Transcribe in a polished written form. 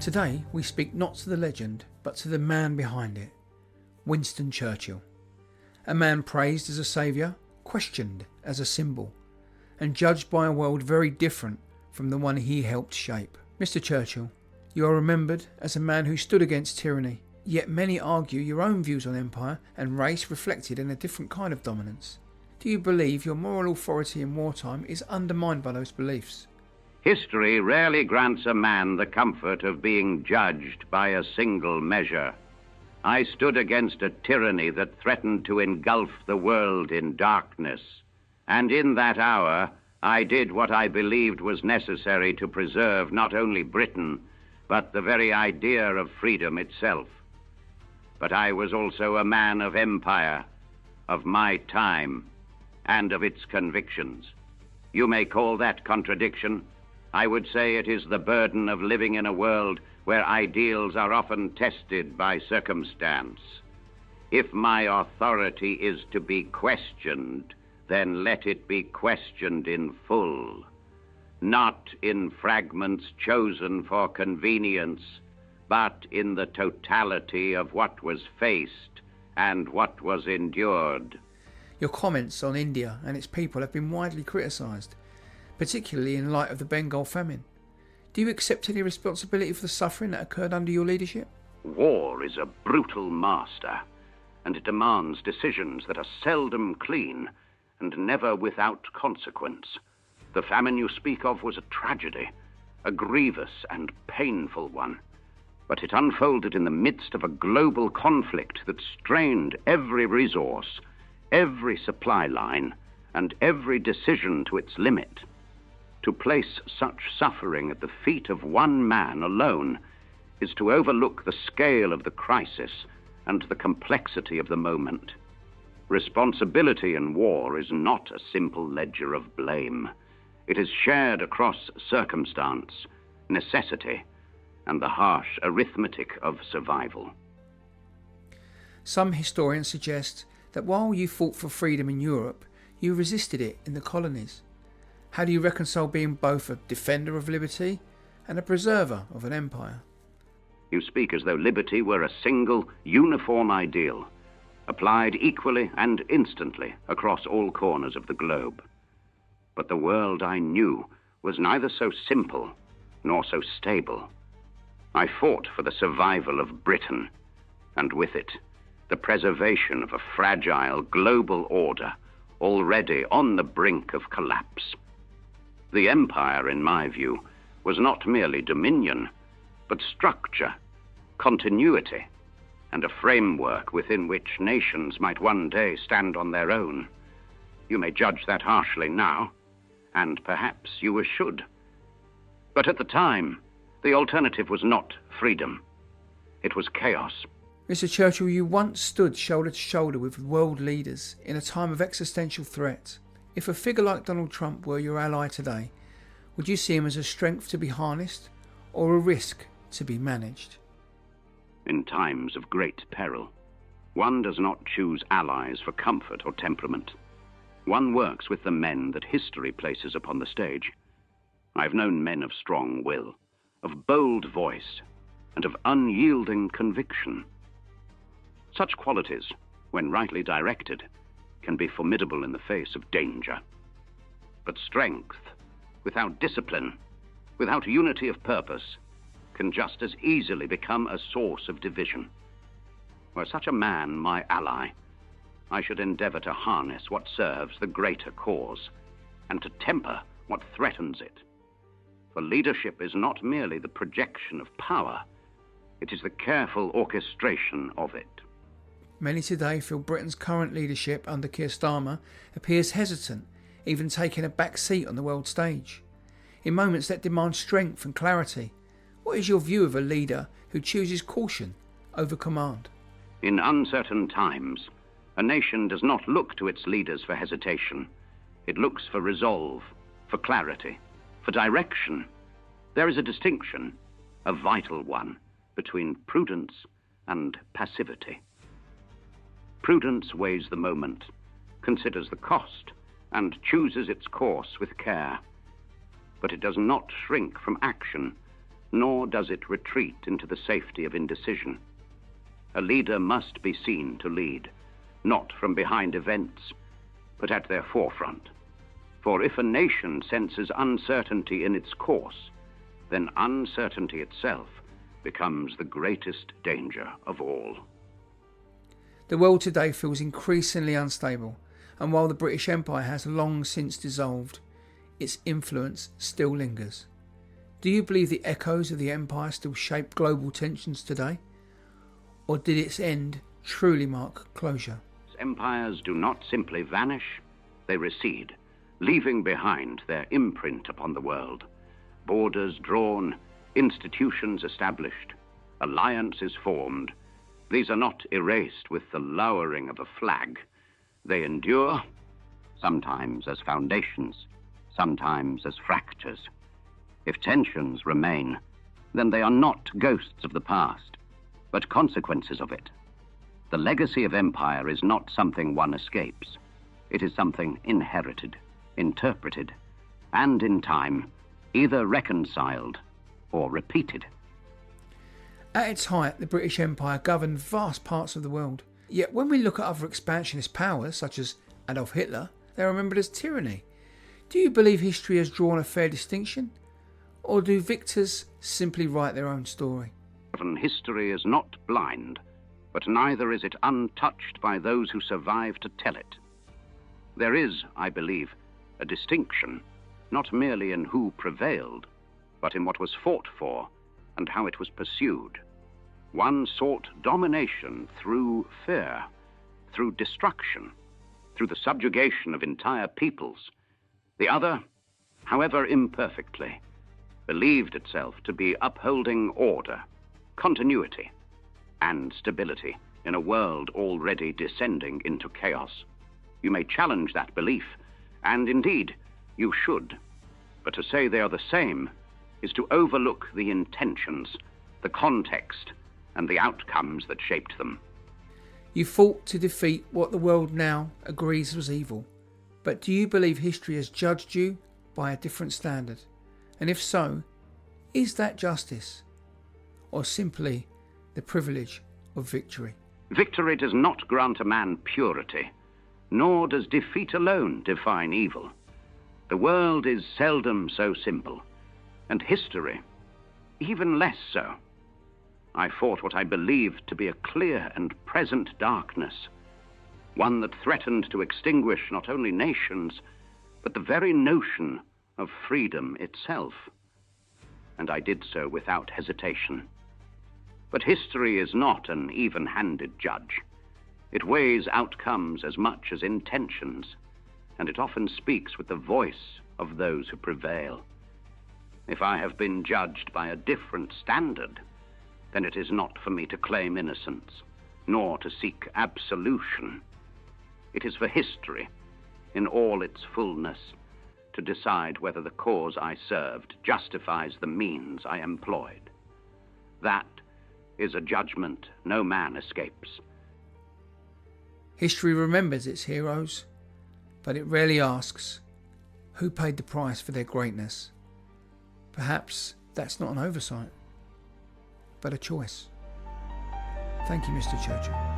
Today we speak not to the legend, but to the man behind it, Winston Churchill. A man praised as a saviour, questioned as a symbol, and judged by a world very different from the one he helped shape. Mr. Churchill, you are remembered as a man who stood against tyranny, yet many argue your own views on empire and race reflected in a different kind of dominance. Do you believe your moral authority in wartime is undermined by those beliefs? History rarely grants a man the comfort of being judged by a single measure. I stood against a tyranny that threatened to engulf the world in darkness, and in that hour I did what I believed was necessary to preserve not only Britain, but the very idea of freedom itself. But I was also a man of empire, of my time, and of its convictions. You may call that contradiction. I would say it is the burden of living in a world where ideals are often tested by circumstance. If my authority is to be questioned, then let it be questioned in full, not in fragments chosen for convenience, but in the totality of what was faced and what was endured. Your comments on India and its people have been widely criticised, particularly in light of the Bengal famine. Do you accept any responsibility for the suffering that occurred under your leadership? War is a brutal master, and it demands decisions that are seldom clean and never without consequence. The famine you speak of was a tragedy, a grievous and painful one, but it unfolded in the midst of a global conflict that strained every resource, every supply line, and every decision to its limit. To place such suffering at the feet of one man alone is to overlook the scale of the crisis and the complexity of the moment. Responsibility in war is not a simple ledger of blame. It is shared across circumstance, necessity, and the harsh arithmetic of survival. Some historians suggest that while you fought for freedom in Europe, you resisted it in the colonies. How do you reconcile being both a defender of liberty and a preserver of an empire? You speak as though liberty were a single, uniform ideal, applied equally and instantly across all corners of the globe. But the world I knew was neither so simple nor so stable. I fought for the survival of Britain, and with it, the preservation of a fragile global order already on the brink of collapse. The empire, in my view, was not merely dominion, but structure, continuity, and a framework within which nations might one day stand on their own. You may judge that harshly now, and perhaps you should. But at the time, the alternative was not freedom. It was chaos. Mr. Churchill, you once stood shoulder to shoulder with world leaders in a time of existential threat. If a figure like Donald Trump were your ally today, would you see him as a strength to be harnessed or a risk to be managed? In times of great peril, one does not choose allies for comfort or temperament. One works with the men that history places upon the stage. I've known men of strong will, of bold voice, and of unyielding conviction. Such qualities, when rightly directed, can be formidable in the face of danger. But strength, without discipline, without unity of purpose, can just as easily become a source of division. Were such a man my ally, I should endeavor to harness what serves the greater cause, and to temper what threatens it. For leadership is not merely the projection of power, it is the careful orchestration of it. Many today feel Britain's current leadership under Keir Starmer appears hesitant, even taking a back seat on the world stage. In moments that demand strength and clarity, what is your view of a leader who chooses caution over command? In uncertain times, a nation does not look to its leaders for hesitation. It looks for resolve, for clarity, for direction. There is a distinction, a vital one, between prudence and passivity. Prudence weighs the moment, considers the cost, and chooses its course with care. But it does not shrink from action, nor does it retreat into the safety of indecision. A leader must be seen to lead, not from behind events, but at their forefront. For if a nation senses uncertainty in its course, then uncertainty itself becomes the greatest danger of all. The world today feels increasingly unstable, and while the British Empire has long since dissolved, its influence still lingers. Do you believe the echoes of the empire still shape global tensions today? Or did its end truly mark closure? Empires do not simply vanish, they recede, leaving behind their imprint upon the world. Borders drawn, institutions established, alliances formed. These are not erased with the lowering of a flag. They endure, sometimes as foundations, sometimes as fractures. If tensions remain, then they are not ghosts of the past, but consequences of it. The legacy of empire is not something one escapes. It is something inherited, interpreted, and in time, either reconciled or repeated. At its height, the British Empire governed vast parts of the world. Yet when we look at other expansionist powers, such as Adolf Hitler, they are remembered as tyranny. Do you believe history has drawn a fair distinction? Or do victors simply write their own story? History is not blind, but neither is it untouched by those who survive to tell it. There is, I believe, a distinction, not merely in who prevailed, but in what was fought for and how it was pursued. One sought domination through fear, through destruction, through the subjugation of entire peoples. The other, however imperfectly, believed itself to be upholding order, continuity, and stability in a world already descending into chaos. You may challenge that belief, and indeed, you should. But to say they are the same is to overlook the intentions, the context, and the outcomes that shaped them. You fought to defeat what the world now agrees was evil. But do you believe history has judged you by a different standard? And if so, is that justice? Or simply the privilege of victory? Victory does not grant a man purity, nor does defeat alone define evil. The world is seldom so simple, and history even less so. I fought what I believed to be a clear and present darkness, one that threatened to extinguish not only nations, but the very notion of freedom itself. And I did so without hesitation. But history is not an even-handed judge. It weighs outcomes as much as intentions, and it often speaks with the voice of those who prevail. If I have been judged by a different standard, then it is not for me to claim innocence, nor to seek absolution. It is for history, in all its fullness, to decide whether the cause I served justifies the means I employed. That is a judgment no man escapes. History remembers its heroes, but it rarely asks who paid the price for their greatness. Perhaps that's not an oversight, but a choice. Thank you, Mr. Churchill.